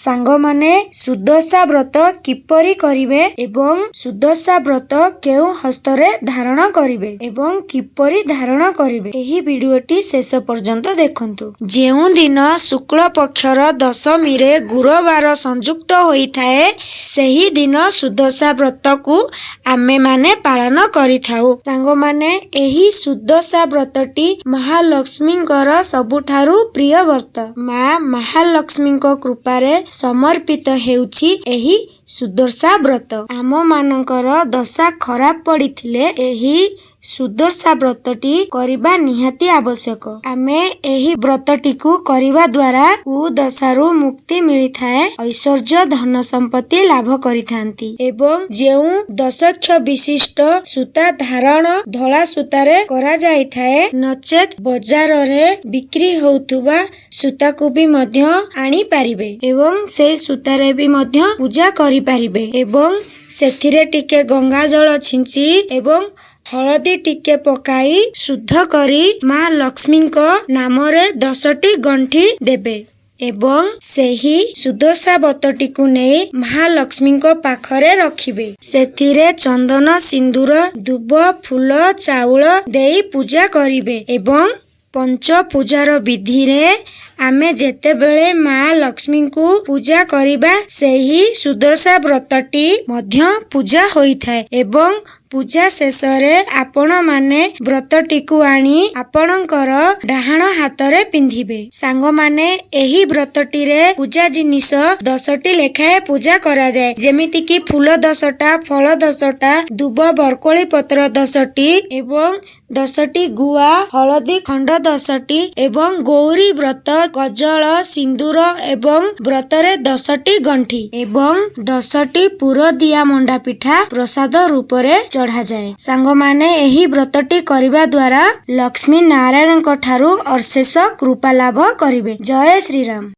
सांगमाने सुदशा व्रत किपरि करिवे एवं सुदशा व्रत केउ हस्तरे धारण करिवे एवं किपरि धारण करिवे एही वीडियोटी शेष पर्यंत देखंतु। जेउ दिन शुक्ल पक्षर दशमी रे गुरुवार संयुक्त होइथाए सेही दिन सुदशा व्रत को आमे माने पालन करिथाउ। सांगमाने एही सुदशा व्रतटी महालक्ष्मींकर सबुठारु प्रिय व्रत। मां महालक्ष्मींक कृपारे समर्पित हेउछि एही सुदशा व्रत। आम मानकर दशा खराब पड़िथिले एही सुदशा व्रतटी करिबा निहाती आवश्यक। आमे एही व्रतटी को करिबा द्वारा कुदशारु मुक्ति मिलिथाए, ऐश्वर्य धन संपत्ति लाभ करिथांती एवं जेउ दशक्ष विशिष्ट सूता धारण धला सूतारे करा जाइथाए नचेत बजार रे बिक्री होउथुबा सूता को भी मध्य आनी पारिबे एवं से सूतारे भी मध्य पूजा करि पारिबे एवं सेथिरे टिके गंगा जल छिंची एवं हलदी टिके पकाई शुद्ध करी मां लक्ष्मींको नामरे 10टी गंठी देबे एवं सेही सुदशा व्रतटी को नहीं महालक्ष्मींको पाखरे रखिबे। सेथिरे चंदन सिंदूर दुब फूल चाउल देई पूजा करिबे एवं पंच पूजार विधि रे आमे जेते बेले मां लक्ष्मी को पूजा करिबा सेही सुदशा व्रतटी मध्य पूजा होइथाए एवं पूजा शेष रे आपण माने व्रतटी को आनी आपणकर डाहाण हाथरे पिंधिबे। सांग माने एही व्रतटी रे पूजा जिनिस 10टी लेखाए पूजा करा जाए, जेमिति कि फूल 10टा, फल 10टा, दुब बरकोली पत्र 10टी एवं 10टी गुआ हलदी खंड 10टी एवं गौरी व्रत गजल सिंदूर एवं व्रतरे 10टी गंठी एवं 10टी पुर दिया मंडा पिठा प्रसाद रूप रे चढ़ा जाए। सांग माने एही व्रतटी करिबा द्वारा लक्ष्मी नारायण ठारू अशेष कृपा लाभ करिवे। जय श्री राम।